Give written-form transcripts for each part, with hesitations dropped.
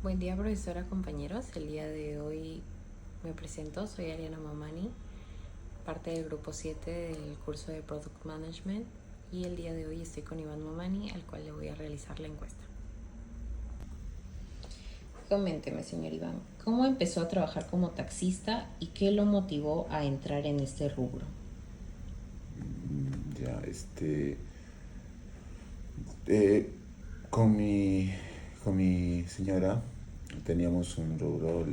Buen día, profesora, compañeros. El día de hoy me presento, soy Ariana Mamani, parte del grupo 7 del curso de Product Management, y el día de hoy estoy con Iván Mamani, al cual le voy a realizar la encuesta. Coménteme, señor Iván, ¿cómo empezó a trabajar como taxista y qué lo motivó a entrar en este rubro? Ya, eh, con mi señora teníamos un rubro,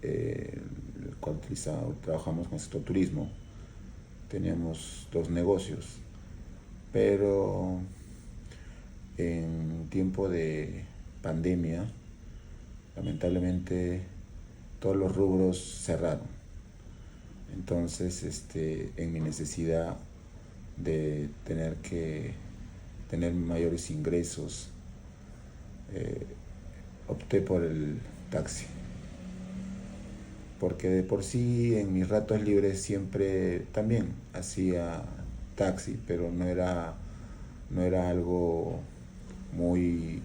el cual trabajamos con el sector turismo. Teníamos dos negocios, pero en tiempo de pandemia, lamentablemente, todos los rubros cerraron. Entonces, en mi necesidad de tener que tener mayores ingresos, eh, opté por el taxi. Porque de por sí en mis ratos libres siempre también hacía taxi, pero no era algo muy,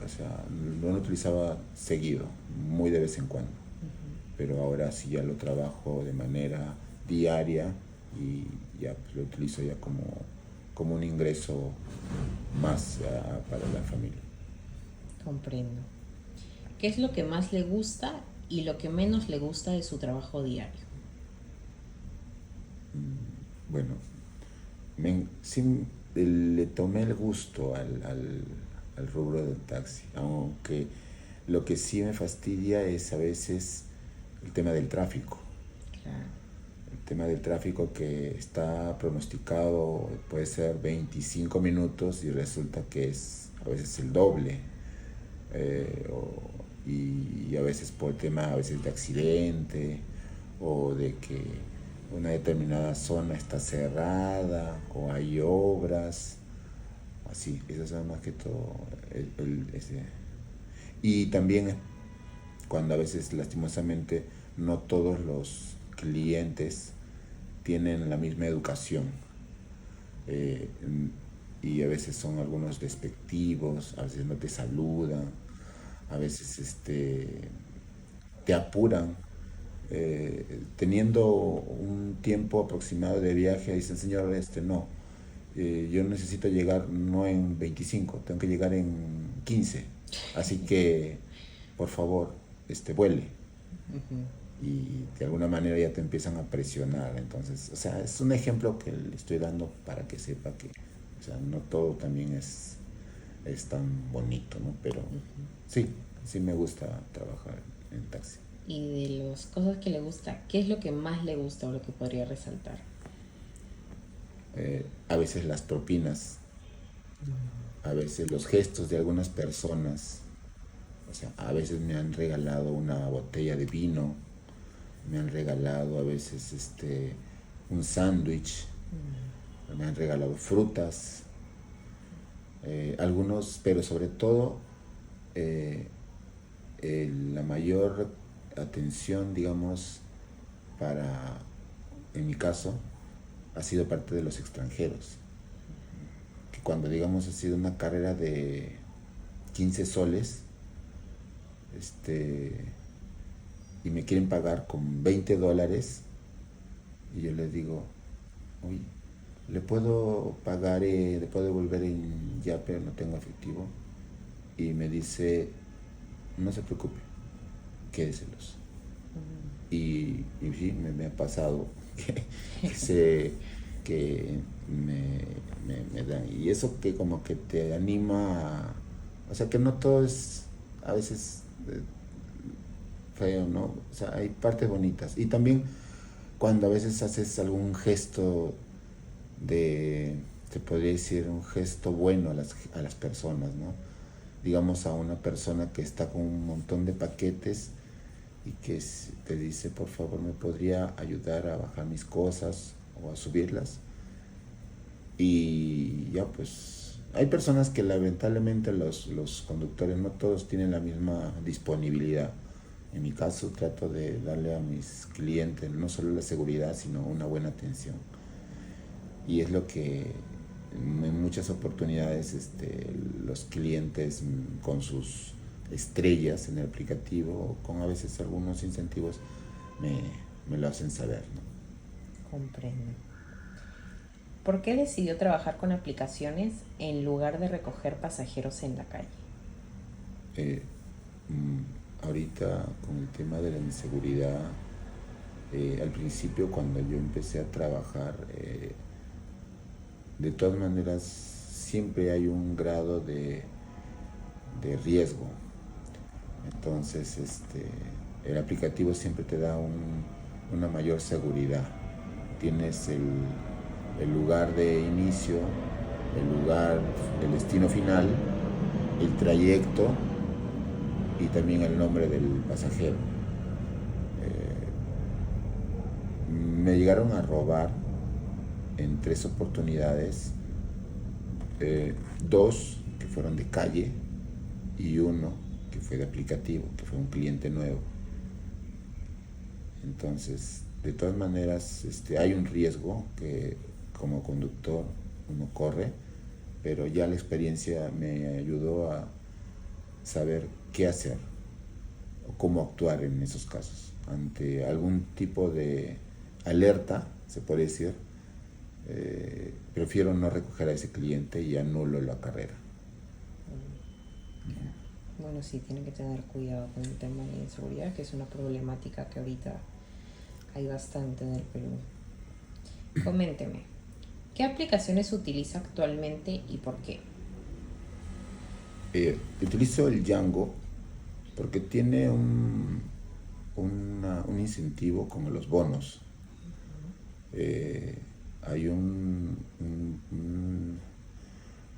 o sea, no lo utilizaba seguido, muy de vez en cuando. Pero ahora sí ya lo trabajo de manera diaria y ya pues, lo utilizo ya como un ingreso más para la familia. Comprendo. ¿Qué es lo que más le gusta y lo que menos le gusta de su trabajo diario? Bueno, sí le tomé el gusto al rubro del taxi, aunque lo que sí me fastidia es a veces el tema del tráfico. Claro. El tema del tráfico que está pronosticado puede ser 25 minutos y resulta que es a veces el doble. Y a veces por el tema a veces de accidente o de que una determinada zona está cerrada o hay obras, así, eso es más que todo y también cuando a veces lastimosamente no todos los clientes tienen la misma educación, eh, y a veces son algunos despectivos, a veces no te saludan, a veces te apuran. Teniendo un tiempo aproximado de viaje, dicen, señor, no, yo necesito llegar no en 25, tengo que llegar en 15, así que, por favor, vuele. Y de alguna manera ya te empiezan a presionar. Entonces, o sea, es un ejemplo que le estoy dando para que sepa que, o sea, no todo también es tan bonito, ¿no? Pero sí, sí me gusta trabajar en taxi. Y de las cosas que le gusta, ¿qué es lo que más le gusta o lo que podría resaltar? A veces las propinas, a veces los gestos de algunas personas, o sea, a veces me han regalado una botella de vino, me han regalado a veces un sándwich, me han regalado frutas, algunos, pero sobre todo la mayor atención, digamos, para, en mi caso, ha sido parte de los extranjeros. Que cuando, digamos, ha sido una carrera de 15 soles, este, y me quieren pagar con $20, y yo les digo, oye, le puedo pagar, le puedo devolver en ya, pero no tengo efectivo. Y me dice, no se preocupe, quédeselos. Y sí, me ha pasado que me dan. Y eso que como que te anima o sea, que no todo es a veces feo, ¿no? O sea, hay partes bonitas. Y también cuando a veces haces algún gesto se podría decir, un gesto bueno a las personas, ¿no? Digamos a una persona que está con un montón de paquetes y que te dice, por favor, ¿me podría ayudar a bajar mis cosas o a subirlas? Y ya pues hay personas que lamentablemente los conductores no todos tienen la misma disponibilidad. En mi caso trato de darle a mis clientes no solo la seguridad, sino una buena atención. Y es lo que en muchas oportunidades los clientes con sus estrellas en el aplicativo, con a veces algunos incentivos, me lo hacen saber, ¿no? Comprendo. ¿Por qué decidió trabajar con aplicaciones en lugar de recoger pasajeros en la calle? Ahorita con el tema de la inseguridad, al principio cuando yo empecé a trabajar, de todas maneras siempre hay un grado de riesgo. Entonces el aplicativo siempre te da una mayor seguridad. Tienes el lugar de inicio, el destino final, el trayecto y también el nombre del pasajero. Me llegaron a robar en 3 oportunidades, 2 que fueron de calle y 1 que fue de aplicativo, que fue un cliente nuevo. Entonces, de todas maneras, hay un riesgo que como conductor uno corre, pero ya la experiencia me ayudó a saber qué hacer o cómo actuar en esos casos. Ante algún tipo de alerta, se puede decir, prefiero no recoger a ese cliente y anulo la carrera. Bueno, sí, tienen que tener cuidado con el tema de inseguridad, que es una problemática que ahorita hay bastante en el Perú. Coménteme, ¿qué aplicaciones utiliza actualmente y por qué? Utilizo el Django porque tiene un incentivo como los bonos. Hay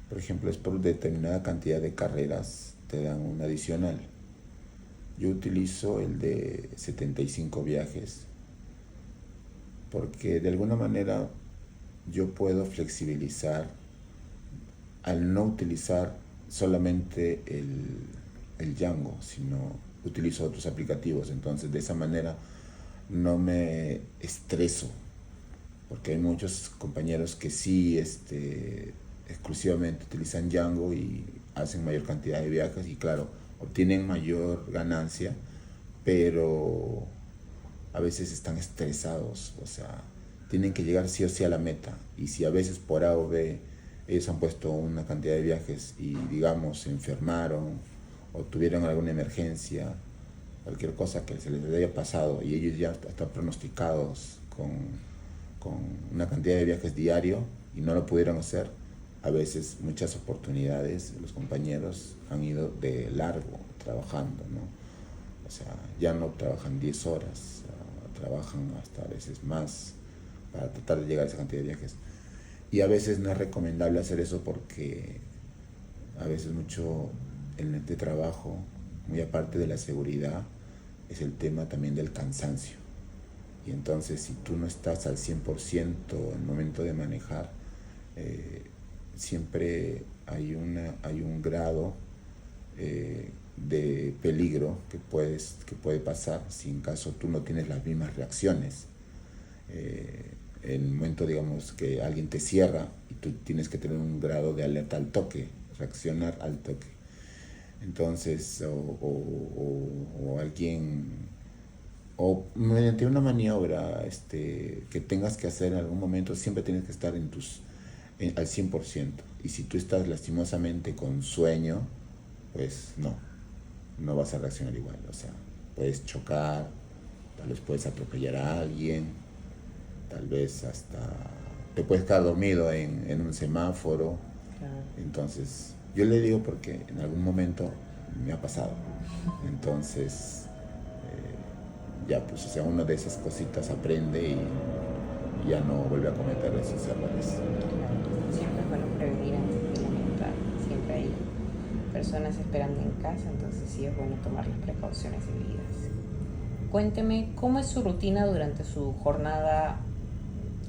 por ejemplo, es por determinada cantidad de carreras, te dan un adicional. Yo utilizo el de 75 viajes porque de alguna manera yo puedo flexibilizar al no utilizar solamente el Django, sino utilizo otros aplicativos. Entonces de esa manera no me estreso, porque hay muchos compañeros que sí exclusivamente utilizan Django y hacen mayor cantidad de viajes y claro, obtienen mayor ganancia, pero a veces están estresados, o sea, tienen que llegar sí o sí a la meta, y si a veces por A o B ellos han puesto una cantidad de viajes y digamos se enfermaron o tuvieron alguna emergencia, cualquier cosa que se les haya pasado y ellos ya están pronosticados con una cantidad de viajes diario y no lo pudieron hacer, a veces muchas oportunidades los compañeros han ido de largo trabajando, ¿no? O sea, ya no trabajan 10 horas, trabajan hasta a veces más para tratar de llegar a esa cantidad de viajes. Y a veces no es recomendable hacer eso porque a veces mucho en este trabajo, muy aparte de la seguridad, es el tema también del cansancio. Y entonces si tú no estás al 100% en el momento de manejar, siempre hay un grado de peligro que puede pasar si en caso tú no tienes las mismas reacciones. En el momento, digamos, que alguien te cierra y tú tienes que tener un grado de alerta al toque, reaccionar al toque. Entonces, o alguien, o mediante una maniobra que tengas que hacer en algún momento, siempre tienes que estar al 100%. Y si tú estás lastimosamente con sueño, pues no vas a reaccionar igual. O sea, puedes chocar, tal vez puedes atropellar a alguien, tal vez hasta te puedes quedar dormido en un semáforo. Claro. Entonces, yo le digo porque en algún momento me ha pasado. Entonces, ya pues, o sea, una de esas cositas aprende y ya no vuelve a cometer esos errores. Siempre es bueno prevenir antes de lamentar. Siempre hay personas esperando en casa, entonces sí es bueno tomar las precauciones debidas. Cuénteme, ¿cómo es su rutina durante su jornada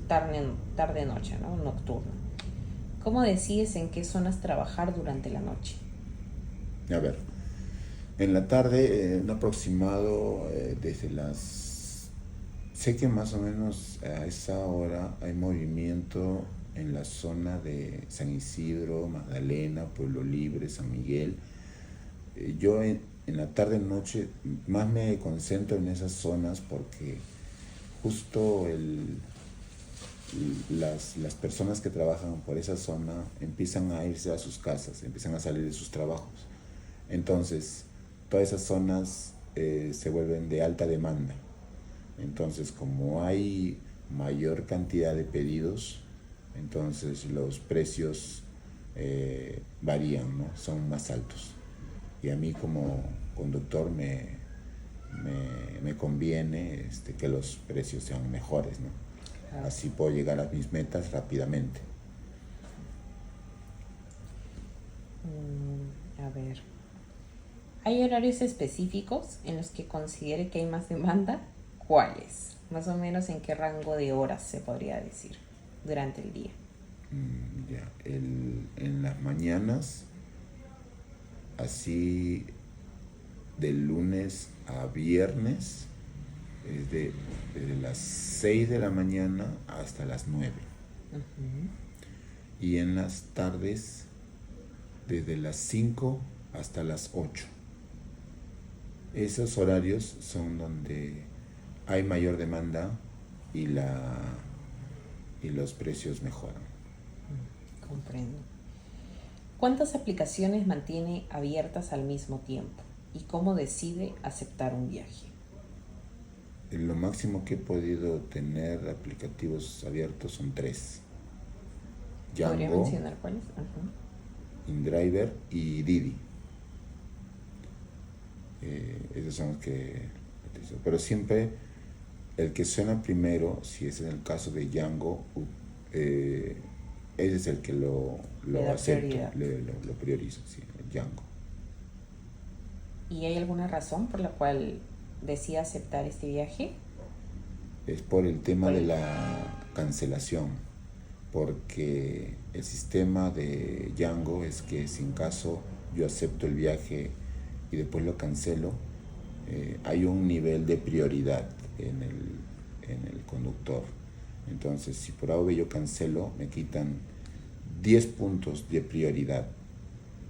tarde-noche, ¿no? Nocturna? ¿Cómo decides en qué zonas trabajar durante la noche? A ver, en la tarde, un aproximado desde sé que más o menos a esa hora hay movimiento en la zona de San Isidro, Magdalena, Pueblo Libre, San Miguel. Yo en la tarde noche más me concentro en esas zonas porque justo las personas que trabajan por esa zona empiezan a irse a sus casas, empiezan a salir de sus trabajos. Entonces, todas esas zonas se vuelven de alta demanda. Entonces, como hay mayor cantidad de pedidos, entonces los precios varían, ¿no? Son más altos. Y a mí como conductor me conviene que los precios sean mejores, ¿no? Así puedo llegar a mis metas rápidamente. A ver, ¿hay horarios específicos en los que considere que hay más demanda? ¿Cuáles? Más o menos en qué rango de horas se podría decir durante el día. En las mañanas, así de lunes a viernes, desde las 6 de la mañana hasta las 9. Y en las tardes, desde las 5 hasta las 8. Esos horarios son donde hay mayor demanda y los precios mejoran. Comprendo. ¿Cuántas aplicaciones mantiene abiertas al mismo tiempo? ¿Y cómo decide aceptar un viaje? Lo máximo que he podido tener aplicativos abiertos son 3. ¿Podría Django, mencionar cuáles? InDriver y Didi. Esos son los que utilizo. Pero siempre el que suena primero, si es en el caso de Django, ese es el que lo acepto, lo priorizo, sí, Django. ¿Y hay alguna razón por la cual decide aceptar este viaje? Es por el tema de la cancelación, porque el sistema de Django es que si en caso yo acepto el viaje y después lo cancelo, hay un nivel de prioridad en el conductor. Entonces, si por algo yo cancelo, me quitan 10 puntos de prioridad.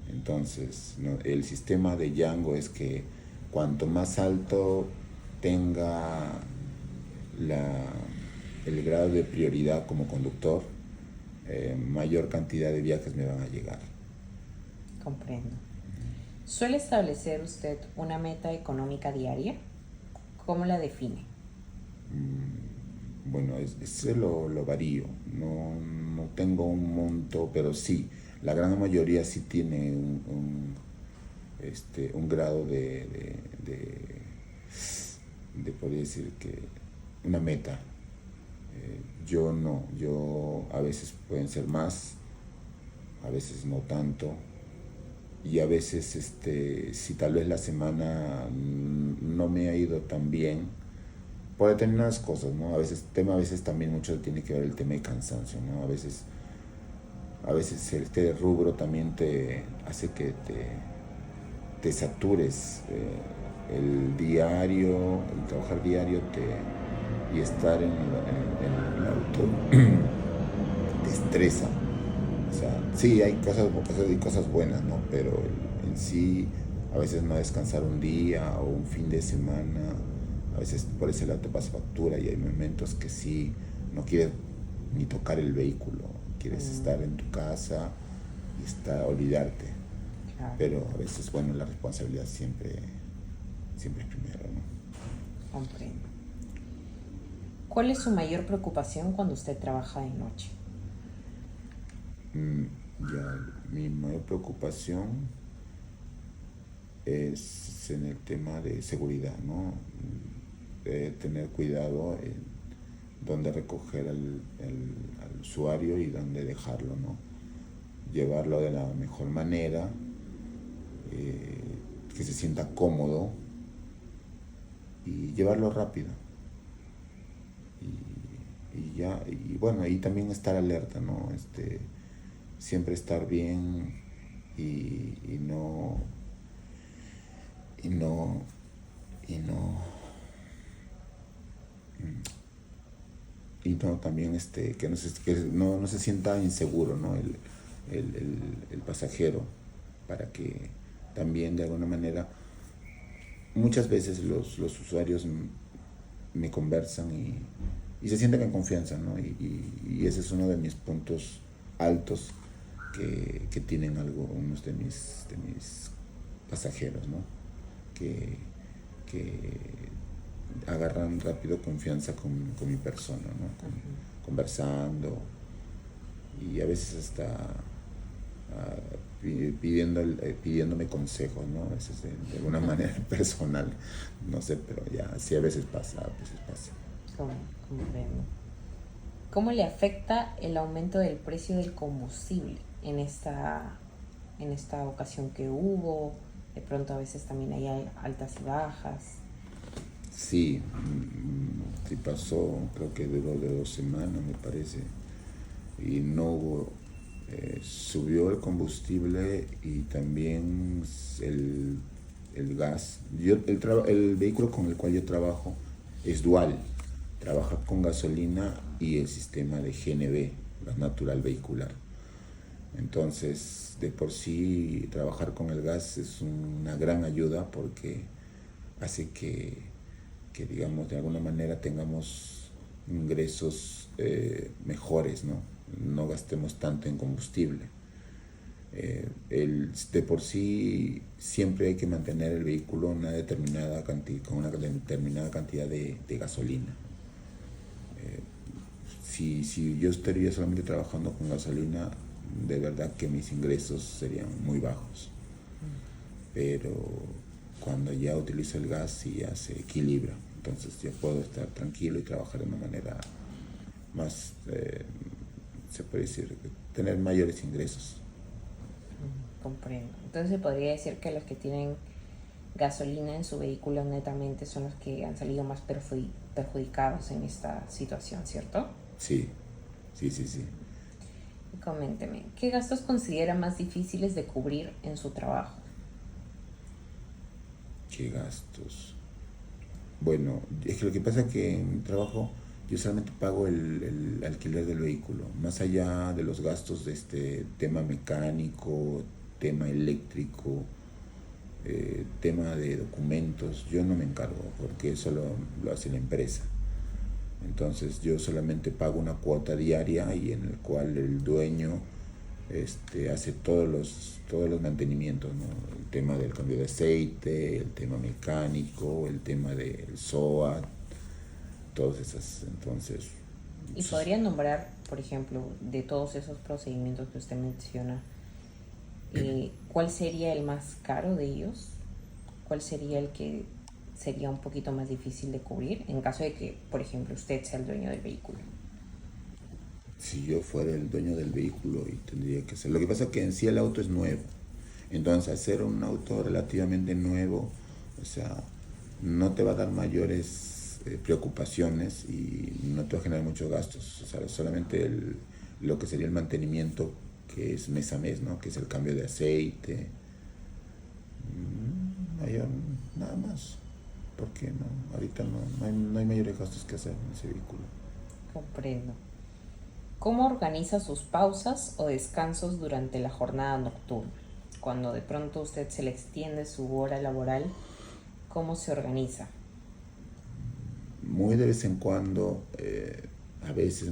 Entonces, ¿no? El sistema de Django es que cuanto más alto tenga el grado de prioridad como conductor, mayor cantidad de viajes me van a llegar. Comprendo. ¿Suele establecer usted una meta económica diaria? ¿Cómo la define? Bueno, ese lo varío. No tengo un monto, pero sí, la gran mayoría sí tiene un grado de podría decir que una meta. Yo no, a veces pueden ser más, a veces no tanto, y a veces si tal vez la semana no me ha ido tan bien por determinadas cosas, ¿no? A veces también mucho tiene que ver el tema de cansancio, ¿no? A veces este rubro también te hace que te satures. El trabajar diario y estar en el auto te estresa. O sea, sí, hay cosas buenas, ¿no? Pero en sí, a veces no descansar un día o un fin de semana, a veces por ese lado te pasa factura y hay momentos que sí, no quieres ni tocar el vehículo, quieres estar en tu casa y olvidarte. Claro. Pero a veces, bueno, la responsabilidad siempre es primero, ¿no? Comprendo. ¿Cuál es su mayor preocupación cuando usted trabaja de noche? Mi mayor preocupación es en el tema de seguridad, ¿no? De tener cuidado en dónde recoger al usuario y dónde dejarlo, ¿no? Llevarlo de la mejor manera, que se sienta cómodo y llevarlo rápido. Y bueno, y también estar alerta, ¿no? Siempre estar bien y no también que no se sienta inseguro, ¿no? El pasajero, para que también de alguna manera muchas veces los usuarios me conversan y se sienten en confianza, ¿no? Y ese es uno de mis puntos altos que tienen algunos de mis pasajeros, ¿no? Que agarran rápido confianza con mi persona, ¿no? Conversando y a veces hasta pidiéndome consejos, ¿no? A veces de alguna manera personal, no sé, pero ya sí a veces pasa, Comprendo. ¿Cómo le afecta el aumento del precio del combustible en esta ocasión que hubo? De pronto a veces también hay altas y bajas. Sí, sí pasó, creo que duró de 2 semanas, me parece, y no hubo, subió el combustible y también el gas. El vehículo con el cual yo trabajo es dual, trabaja con gasolina y el sistema de GNV, gas natural vehicular. Entonces, de por sí, trabajar con el gas es una gran ayuda porque hace que digamos, de alguna manera tengamos ingresos mejores, ¿no? No gastemos tanto en combustible. De por sí, siempre hay que mantener el vehículo con una determinada cantidad de gasolina. Si yo estaría solamente trabajando con gasolina, de verdad que mis ingresos serían muy bajos. Pero cuando ya utilizo el gas y ya se equilibra, entonces ya puedo estar tranquilo y trabajar de una manera más, se puede decir, tener mayores ingresos. Comprendo. Entonces se podría decir que los que tienen gasolina en su vehículo netamente son los que han salido más perjudicados en esta situación, ¿cierto? Sí. Coménteme, ¿qué gastos considera más difíciles de cubrir en su trabajo? ¿Qué gastos? Bueno, es que lo que pasa es que en mi trabajo yo solamente pago el alquiler del vehículo, más allá de los gastos de este tema mecánico, tema eléctrico, tema de documentos, yo no me encargo porque eso lo hace la empresa. Entonces yo solamente pago una cuota diaria y en el cual el dueño hace todos los mantenimientos, ¿no? El tema del cambio de aceite, el tema mecánico, el tema del SOAT, todas esas. Entonces, ¿Y podría nombrar, por ejemplo, de todos esos procedimientos que usted menciona, cuál sería el más caro de ellos? ¿Cuál sería el que sería un poquito más difícil de cubrir en caso de que, por ejemplo, usted sea el dueño del vehículo? si yo fuera el dueño del vehículo y tendría que hacer. Lo que pasa es que en sí el auto es nuevo. Entonces, hacer un auto relativamente nuevo, o sea, no te va a dar mayores preocupaciones y no te va a generar muchos gastos. O sea, solamente lo que sería el mantenimiento, que es mes a mes, ¿no? Que es el cambio de aceite. Nada más. Porque no, ahorita no hay mayores gastos que hacer en ese vehículo. Comprendo. ¿Cómo organiza sus pausas o descansos durante la jornada nocturna? Cuando de pronto usted se le extiende su hora laboral, ¿cómo se organiza? Muy de vez en cuando, a veces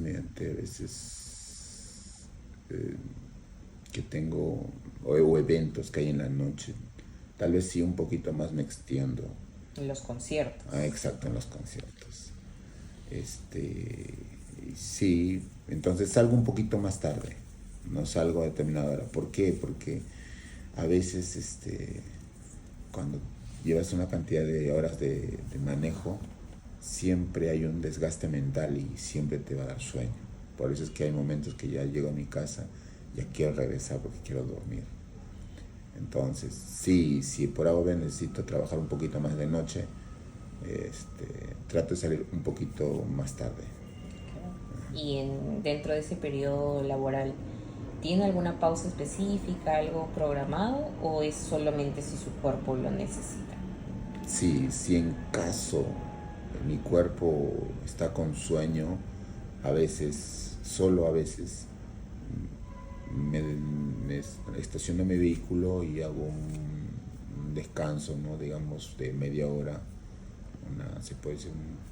que tengo o eventos que hay en la noche, tal vez sí un poquito más me extiendo. En los conciertos. Exacto, en los conciertos. Sí, entonces salgo un poquito más tarde, no salgo a determinada hora. ¿Por qué? Porque a veces cuando llevas una cantidad de horas de manejo, siempre hay un desgaste mental y siempre te va a dar sueño. Por eso es que hay momentos que ya llego a mi casa, ya quiero regresar porque quiero dormir. Entonces, sí, si por ahora necesito trabajar un poquito más de noche, trato de salir un poquito más tarde. Y dentro de ese periodo laboral, ¿tiene alguna pausa específica, algo programado o es solamente si su cuerpo lo necesita? Sí, si en caso mi cuerpo está con sueño, a veces, solo a veces, me estaciono mi vehículo y hago un descanso, ¿no? Digamos, de media hora, se puede decir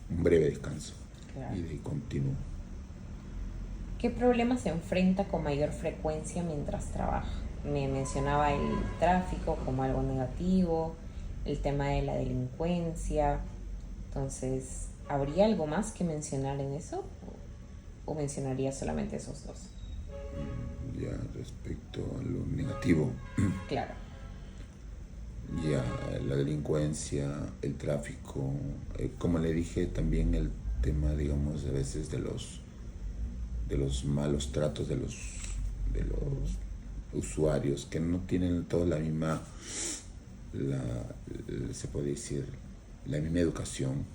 un breve descanso. Claro. Y de ahí continúo. ¿Qué problemas se enfrenta con mayor frecuencia mientras trabaja? Me mencionaba el tráfico como algo negativo, el tema de la delincuencia. Entonces, ¿habría algo más que mencionar en eso? ¿O mencionaría solamente esos dos? Ya, respecto a lo negativo. Claro. Ya, la delincuencia, el tráfico, como le dije, también el tema, digamos, a veces de los malos tratos de los usuarios que no tienen toda la misma, se puede decir, la misma educación.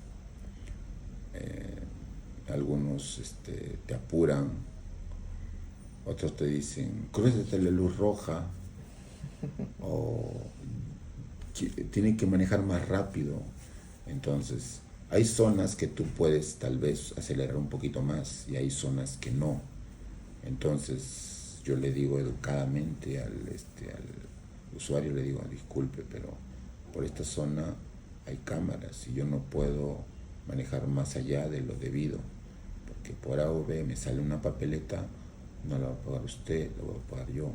Algunos te apuran, otros te dicen, crúzate la luz roja, o tienen que manejar más rápido. Entonces, hay zonas que tú puedes tal vez acelerar un poquito más y hay zonas que no. Entonces, yo le digo educadamente al usuario, le digo, disculpe, pero por esta zona hay cámaras y yo no puedo manejar más allá de lo debido, porque por A o B me sale una papeleta, no la va a pagar usted, la voy a pagar yo.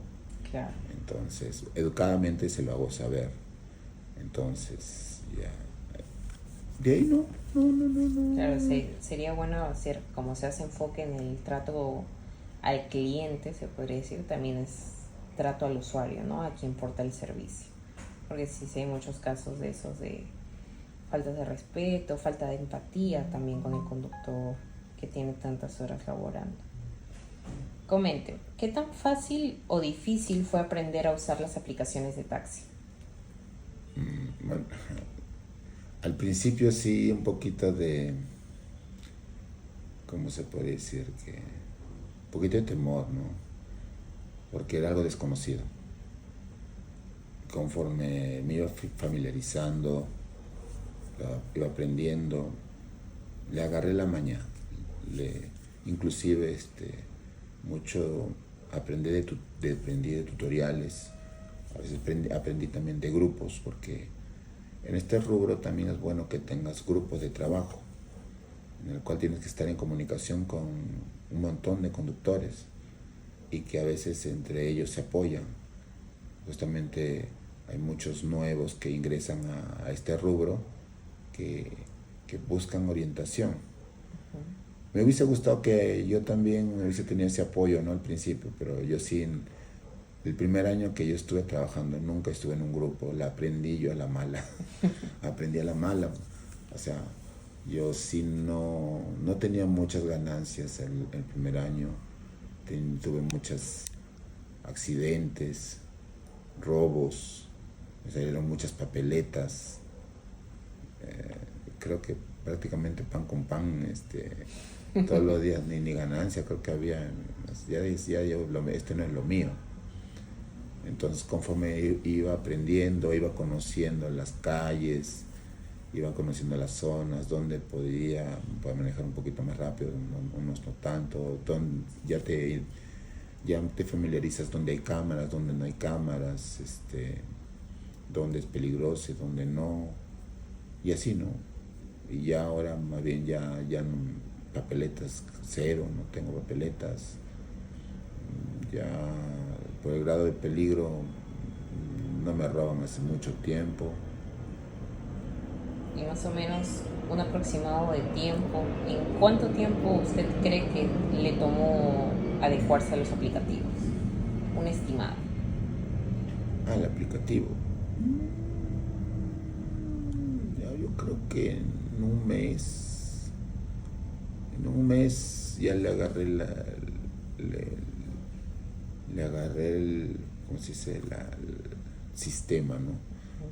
Claro. Entonces, educadamente se lo hago saber. Entonces, ya. De ahí no. Claro, sería bueno hacer, como se hace enfoque en el trato al cliente, se podría decir, también es trato al usuario, ¿no? A quien porta el servicio. Porque sí hay muchos casos de esos, de falta de respeto, falta de empatía también con el conductor que tiene tantas horas laborando. Comente, ¿qué tan fácil o difícil fue aprender a usar las aplicaciones de taxi? Bueno, al principio sí, un poquito de, ¿cómo se puede decir? Un poquito de temor, ¿no? Porque era algo desconocido. Conforme me iba familiarizando, iba aprendiendo, le agarré la maña. Inclusive mucho aprendí de tutoriales, a veces aprendí también de grupos, porque en este rubro también es bueno que tengas grupos de trabajo, en el cual tienes que estar en comunicación con un montón de conductores y que a veces entre ellos se apoyan. Justamente hay muchos nuevos que ingresan a este rubro que buscan orientación. Me hubiese gustado que yo también hubiese tenido ese apoyo, ¿no? Al principio, pero yo sí, el primer año que yo estuve trabajando, nunca estuve en un grupo, la aprendí yo a la mala. Aprendí a la mala. O sea, yo sí no tenía muchas ganancias el primer año. Tuve muchos accidentes, robos, me salieron muchas papeletas. Creo que prácticamente pan con pan, todos los días ni ganancia, creo que había, ya decía yo, este no es lo mío. Entonces, conforme iba aprendiendo, iba conociendo las calles, iba conociendo las zonas donde podía manejar un poquito más rápido, unos no tanto, ya te familiarizas donde hay cámaras, donde no hay cámaras, donde es peligroso y donde no, y así, ¿no? Y ya ahora más bien ya no, papeletas cero, no tengo papeletas, ya por el grado de peligro no me roban hace mucho tiempo. Y más o menos un aproximado de tiempo, ¿en cuánto tiempo usted cree que le tomó adecuarse a los aplicativos? Un estimado. Al aplicativo. Ya, yo creo que en un mes ya le agarré ¿cómo se dice? El sistema, ¿no?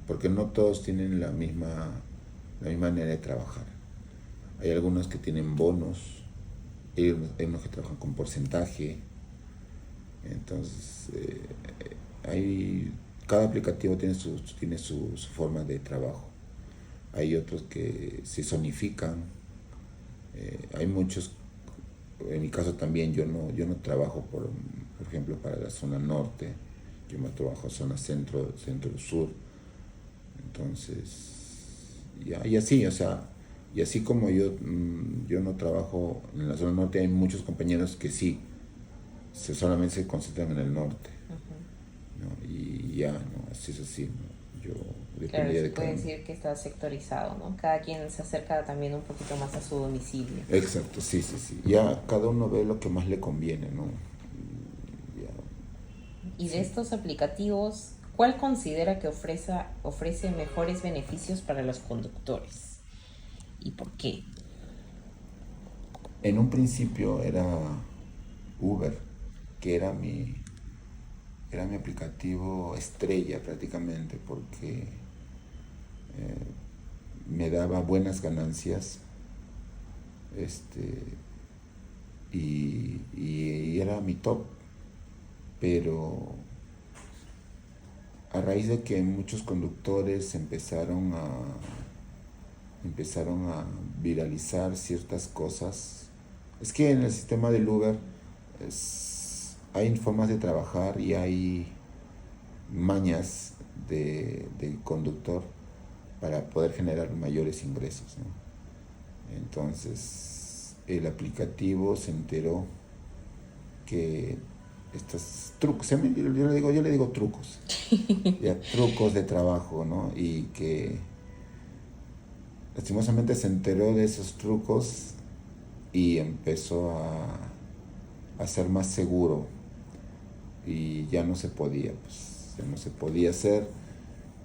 Porque no todos tienen la misma manera de trabajar. Hay algunos que tienen bonos, hay unos que trabajan con porcentaje. Entonces, cada aplicativo tiene su forma de trabajo. Hay otros que se zonifican. Hay muchos, en mi caso también, yo no trabajo por ejemplo para la zona norte, yo me trabajo zona centro sur. Entonces, ya, y así, o sea, y así como yo no trabajo en la zona norte, hay muchos compañeros que sí, solamente se concentran en el norte, ¿no? Y ya, ¿no? Así es así, ¿no? Yo Claro, dependería se de cada puede uno. decir que está sectorizado, ¿no? Cada quien se acerca también un poquito más a su domicilio. Exacto, sí, sí, sí. Ya cada uno ve lo que más le conviene, ¿no? Ya, Y de sí. estos aplicativos, ¿cuál considera que ofrece mejores beneficios para los conductores? ¿Y por qué? En un principio era Uber, que era mi aplicativo estrella prácticamente, porque me daba buenas ganancias, este, y era mi top. Pero a raíz de que muchos conductores empezaron a viralizar ciertas cosas, es que en el sistema del Uber hay formas de trabajar y hay mañas del conductor para poder generar mayores ingresos, ¿no? Entonces el aplicativo se enteró que estos trucos, yo le digo trucos, ya, trucos de trabajo, ¿no? Y que lastimosamente se enteró de esos trucos y empezó a ser más seguro y ya no se podía, pues ya no se podía hacer,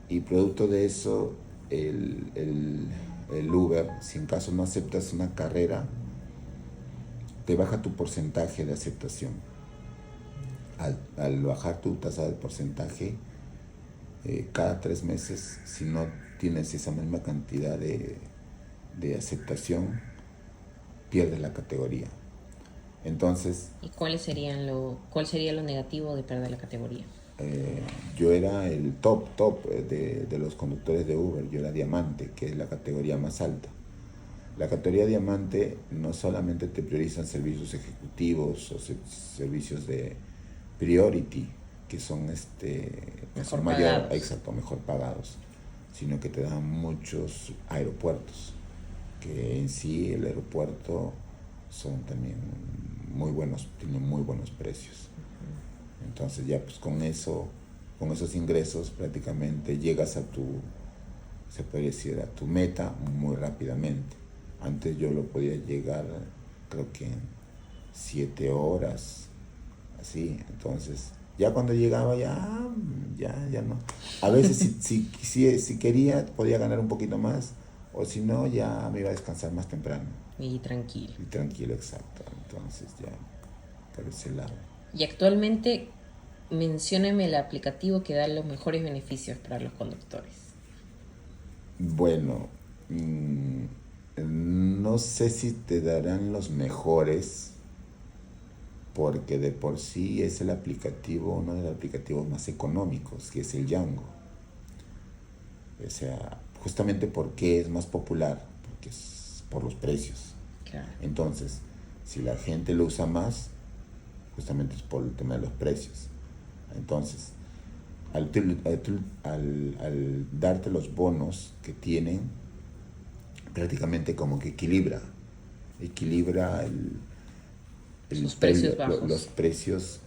y producto de eso el Uber, si en caso no aceptas una carrera, te baja tu porcentaje de aceptación. Al bajar tu tasa de porcentaje, cada 3 meses, si no tienes esa misma cantidad de aceptación, pierdes la categoría. Entonces, ¿Y cuál sería lo negativo de perder la categoría? yo era el top de los conductores de Uber, yo era diamante, que es la categoría más alta. La categoría diamante no solamente te priorizan servicios ejecutivos o servicios de priority, que son Mejor pagados. exacto, mejor pagados, sino que te dan muchos aeropuertos, que en sí el aeropuerto son también muy buenos, tienen muy buenos precios. Entonces ya pues con esos ingresos prácticamente llegas se puede decir, a tu meta muy rápidamente. Antes yo lo podía llegar, creo que en 7 horas, así. Entonces, ya cuando llegaba, ya no. A veces si quería, podía ganar un poquito más, o si no, ya me iba a descansar más temprano. Y tranquilo. Y tranquilo, exacto. Entonces, ya, por ese lado. Y actualmente, mencióneme el aplicativo que da los mejores beneficios para los conductores. Bueno, no sé si te darán los mejores, porque de por sí es uno de los aplicativos más económicos, que es el Django. O sea, justamente porque es más popular, porque es por los precios. Claro. Entonces, si la gente lo usa más, justamente es por el tema de los precios. Entonces, al darte los bonos que tienen, prácticamente como que equilibra Sus precios bajos. los precios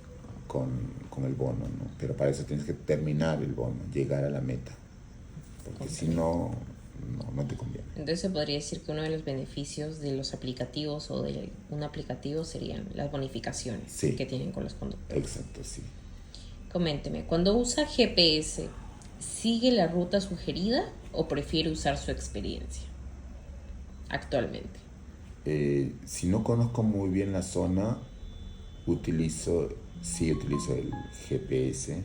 con el bono, ¿no? Pero para eso tienes que terminar el bono, llegar a la meta, porque si no te conviene. Entonces se podría decir que uno de los beneficios de los aplicativos o de un aplicativo serían las bonificaciones, sí, que tienen con los conductores. Exacto, sí. Coménteme, cuando usa GPS, ¿sigue la ruta sugerida o prefiere usar su experiencia actualmente? Si no conozco muy bien la zona, utilizo el GPS,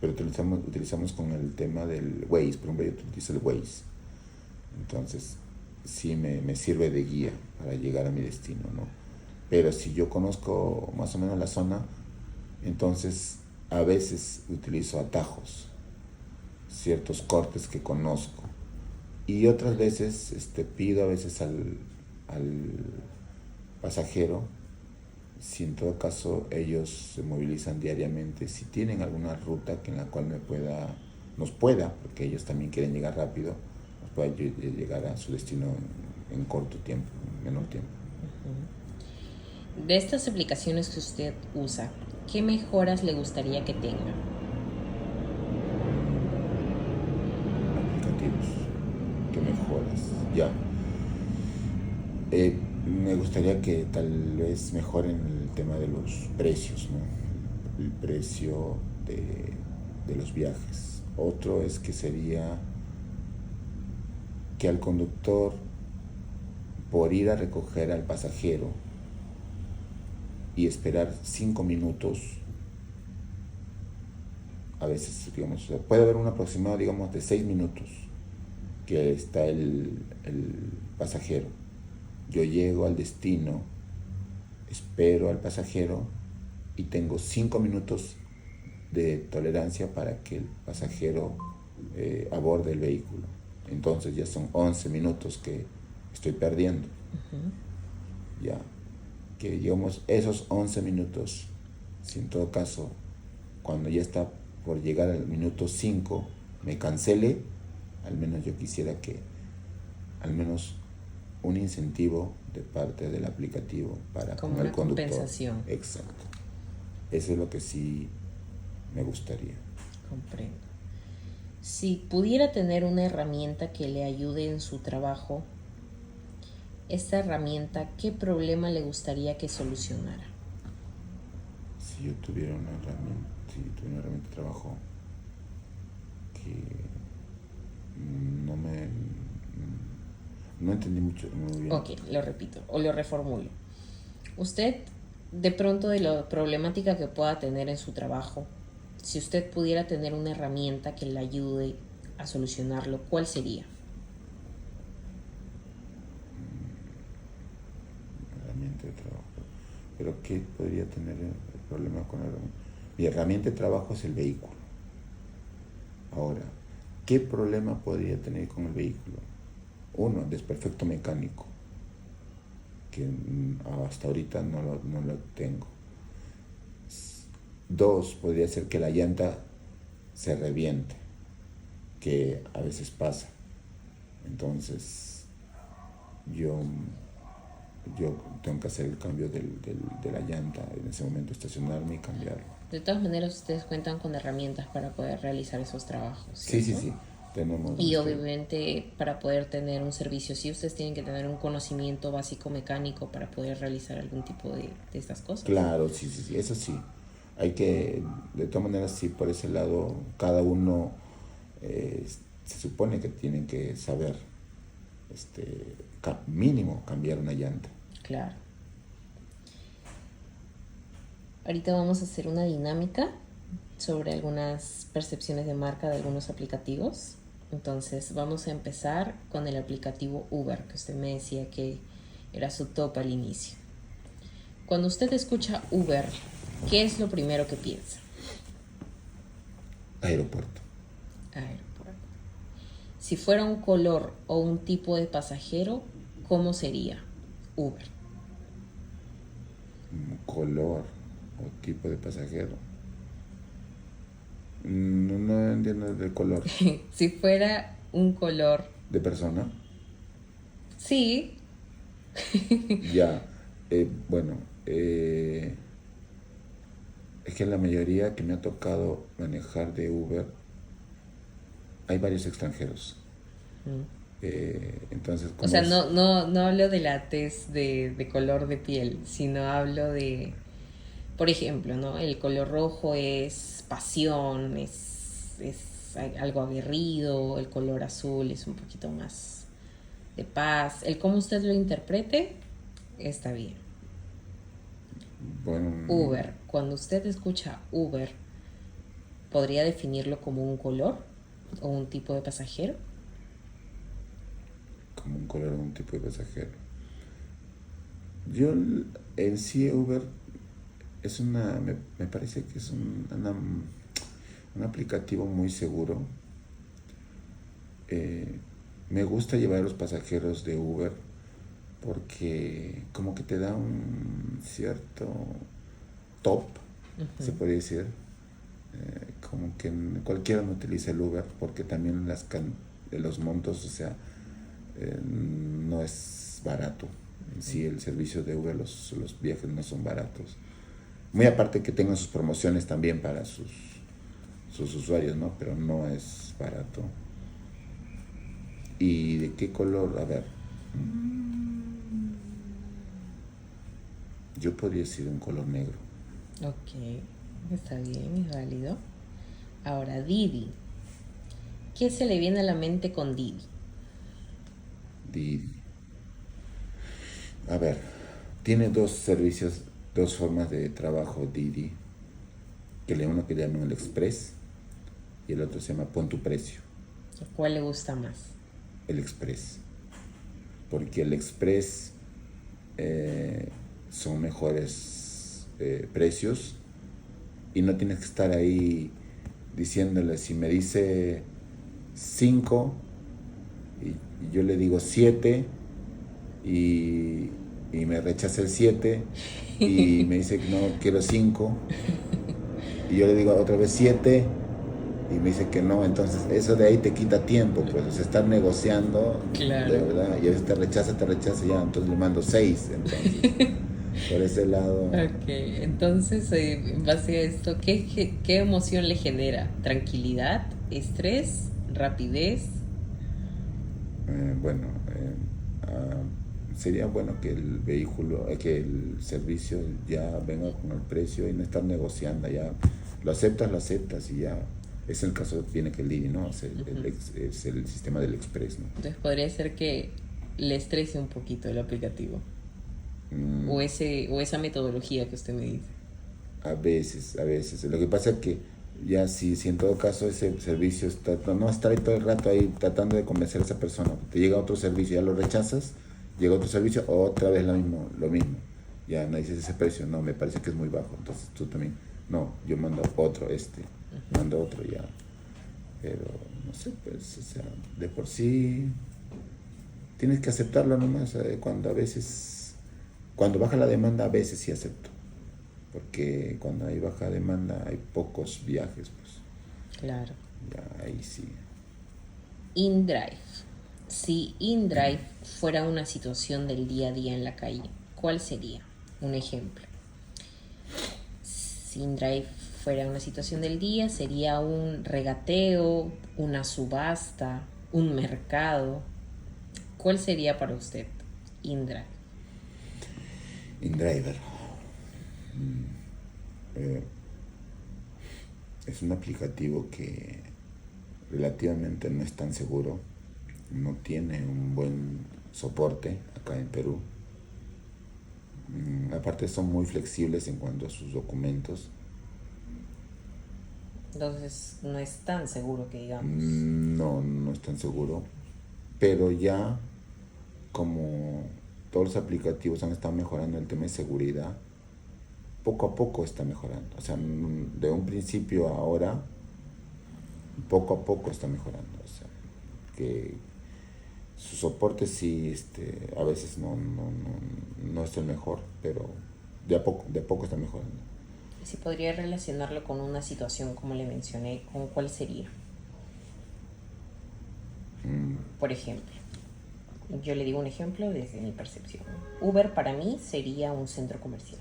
pero utilizamos con el tema del Waze. Por ejemplo, yo utilizo el Waze. Entonces, sí me sirve de guía para llegar a mi destino, ¿no? Pero si yo conozco más o menos la zona, entonces a veces utilizo atajos, ciertos cortes que conozco. Y otras veces pido a veces al pasajero, si en todo caso ellos se movilizan diariamente, si tienen alguna ruta en la cual me pueda nos pueda, porque ellos también quieren llegar rápido, nos pueda llegar a su destino en corto tiempo, en menor tiempo. De estas aplicaciones que usted usa, ¿qué mejoras le gustaría que tenga? Aplicativos, ¿qué mejoras? Ya. Me gustaría que tal vez mejoren el tema de los precios, ¿no? El precio de los viajes. Otro es que sería que al conductor, por ir a recoger al pasajero y esperar 5 minutos, a veces, digamos, puede haber un aproximado, digamos, de 6 minutos que está el pasajero. Yo llego al destino, espero al pasajero y tengo 5 minutos de tolerancia para que el pasajero aborde el vehículo. Entonces ya son 11 minutos que estoy perdiendo. Ya, que digamos esos 11 minutos, si en todo caso, cuando ya está por llegar al minuto 5, me cancele, al menos yo quisiera que al menos un incentivo de parte del aplicativo para Como con el una conductor. compensación. Exacto. Eso es lo que sí me gustaría. Comprendo. Si pudiera tener una herramienta que le ayude en su trabajo, esta herramienta, ¿qué problema le gustaría que solucionara? Si yo tuviera una herramienta, de trabajo que no entendí muy bien. Ok, lo repito o lo reformulo. Usted, de pronto, de la problemática que pueda tener en su trabajo, si usted pudiera tener una herramienta que le ayude a solucionarlo, ¿cuál sería? Herramienta de trabajo. Pero ¿qué podría tener el problema con la herramienta? Mi herramienta de trabajo es el vehículo. Ahora, ¿qué problema podría tener con el vehículo? Uno, desperfecto mecánico, que hasta ahorita no lo tengo. Dos, podría ser que la llanta se reviente, que a veces pasa. Entonces, yo tengo que hacer el cambio de la llanta, en ese momento estacionarme y cambiarlo. De todas maneras, ustedes cuentan con herramientas para poder realizar esos trabajos, Sí, ¿cierto? sí. Tenemos Y obviamente para poder tener un servicio así, ustedes tienen que tener un conocimiento básico mecánico para poder realizar algún tipo de estas cosas. Claro, sí, eso sí. Hay que, de todas maneras, sí, por ese lado, cada uno se supone que tienen que saber, mínimo, cambiar una llanta. Claro. Ahorita vamos a hacer una dinámica sobre algunas percepciones de marca de algunos aplicativos. Entonces vamos a empezar con el aplicativo Uber, que usted me decía que era su top al inicio. Cuando usted escucha Uber, ¿qué es lo primero que piensa? Aeropuerto. Aeropuerto. Si fuera un color o un tipo de pasajero, ¿cómo sería Uber? Color o tipo de pasajero. No entiendo el color. Si fuera un color... ¿De persona? Sí. Ya. Bueno, es que la mayoría que me ha tocado manejar de Uber, hay varios extranjeros. Entonces, O sea, no hablo de la tez de color de piel, sino hablo de, por ejemplo, ¿no? El color rojo es pasión, es algo aguerrido, el color azul es un poquito más de paz. El cómo usted lo interprete, está bien. Bueno, Uber, cuando usted escucha Uber, ¿podría definirlo como un color o un tipo de pasajero? como un color o un tipo de pasajero. Yo en sí Uber es me parece que es un aplicativo muy seguro. Me gusta llevar a los pasajeros de Uber porque como que te da un cierto top, se puede decir, Como que cualquiera no utiliza el Uber porque también los montos, o sea, no es barato. En sí, el servicio de Uber, los viajes no son baratos. Muy aparte que tengan sus promociones también para sus usuarios, ¿no? Pero no es barato. ¿Y de qué color? A ver. Yo podría decir un color negro. Ok, está bien, es válido. Ahora, Didi. ¿Qué se le viene a la mente con Didi? Didi. A ver, tiene dos servicios, dos formas de trabajo Didi. Uno que le llaman el Express y el otro se llama Pon tu precio. ¿Cuál le gusta más? El Express. Porque el Express son mejores precios y no tienes que estar ahí diciéndole, si me dice 5 y yo le digo 7 y me rechaza el 7 y me dice que no, quiero 5 y yo le digo otra vez 7 y me dice que no, entonces eso de ahí te quita tiempo, pues, o sea, estar negociando, Claro. de verdad, y a veces te rechaza, ya, entonces le mando 6, entonces, por ese lado. Ok, entonces, en base a esto, ¿qué emoción le genera? ¿Tranquilidad? ¿Estrés? ¿Rapidez? Bueno, sería bueno que el vehículo, que el servicio ya venga con el precio y no estar negociando, ya lo aceptas y ya. Es el caso, viene que el Didi, ¿no? Es el sistema del Express, ¿no? Entonces podría ser que le estrese un poquito el aplicativo. O esa metodología que usted me dice. A veces. Lo que pasa es que ya si en todo caso ese servicio no estar ahí todo el rato ahí tratando de convencer a esa persona, te llega otro servicio, ya lo rechazas, llega otro servicio, otra vez lo mismo. Ya no dices ese precio, no, me parece que es muy bajo, entonces tú también, no, yo mando otro, mando otro ya. Pero no sé, pues, o sea, de por sí tienes que aceptarlo nomás, cuando baja la demanda a veces sí acepto, porque cuando hay baja demanda hay pocos viajes, pues Claro. ya ahí sí. InDrive. Si InDrive fuera una situación del día a día en la calle, ¿cuál sería? Un ejemplo. Si InDrive fuera una situación del día, sería un regateo, una subasta, un mercado. ¿Cuál sería para usted InDrive? InDriver es un aplicativo que relativamente no es tan seguro, no tiene un buen soporte acá en Perú. Aparte son muy flexibles en cuanto a sus documentos. Entonces no es tan seguro que digamos. No es tan seguro, pero ya como todos los aplicativos han estado mejorando el tema de seguridad, poco a poco está mejorando. O sea, de un principio a ahora, poco a poco está mejorando. O sea, que su soporte sí, a veces no es el mejor, pero de a poco está mejorando. Si podría relacionarlo con una situación como le mencioné, ¿con cuál sería? Por ejemplo, yo le digo un ejemplo desde mi percepción. Uber para mí sería un centro comercial.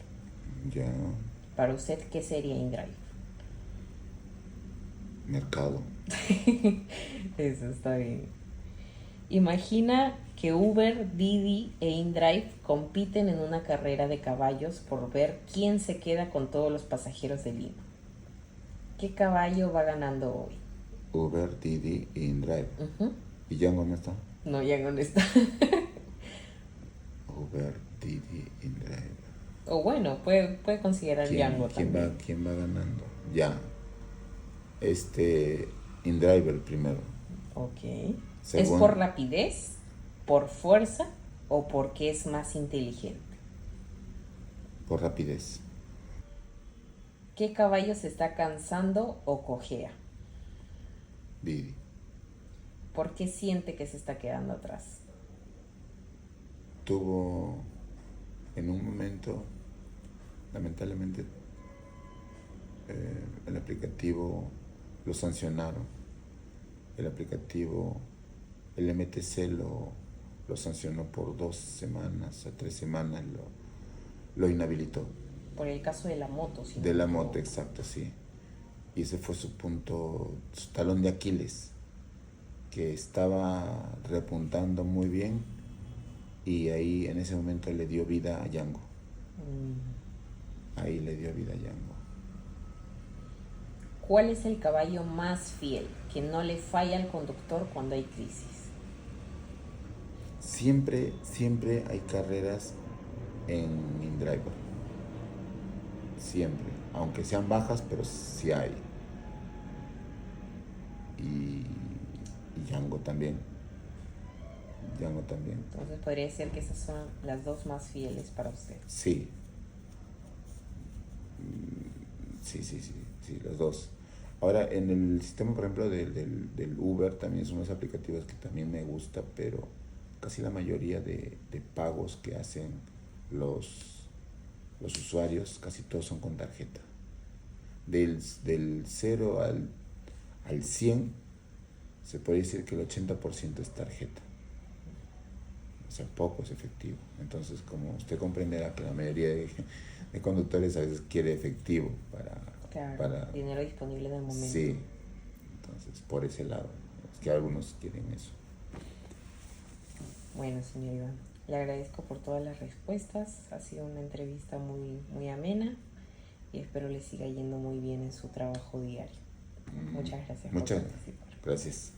Ya. Para usted, ¿qué sería InDrive? Mercado. Eso está bien. Imagina que Uber, Didi e InDrive compiten en una carrera de caballos por ver quién se queda con todos los pasajeros de Lima. ¿Qué caballo va ganando hoy? Uber, Didi y InDrive. ¿Y Django no está? No, ya no está. Uber, Didi, InDrive. O bueno, puede considerar Django también. ¿Quién va ganando? Ya. InDriver primero. Ok. ¿Es Según, por rapidez, por fuerza o porque es más inteligente? por rapidez. ¿Qué caballo se está cansando o cojea? Didi. ¿Por qué siente que se está quedando atrás? Tuvo en un momento, lamentablemente, el aplicativo lo sancionaron. El aplicativo, el MTC lo sancionó por 2 semanas a 3 semanas, lo inhabilitó. Por el caso de la moto, ¿sí? De la moto, exacto, sí. Y ese fue su talón de Aquiles, que estaba repuntando muy bien y ahí en ese momento le dio vida a Django. Ahí le dio vida a Django. ¿Cuál es el caballo más fiel que no le falla al conductor cuando hay crisis? Siempre hay carreras en InDriver. Siempre. Aunque sean bajas, pero sí hay. Y Django también. Django también. Entonces podría decir que esas son las dos más fieles para usted. Sí. Sí, los dos. Ahora, en el sistema, por ejemplo, del Uber, también son unos aplicativos que también me gusta, pero casi la mayoría de pagos que hacen los usuarios, casi todos son con tarjeta. Del 0 al 100, se puede decir que el 80% es tarjeta. O sea, poco es efectivo. Entonces, como usted comprenderá que la mayoría de conductores a veces quiere efectivo para dinero disponible en el momento. Sí, entonces por ese lado, es que algunos quieren eso. Bueno, señor Iván, le agradezco por todas las respuestas. Ha sido una entrevista muy, muy amena y espero le siga yendo muy bien en su trabajo diario. Muchas gracias. Muchas gracias.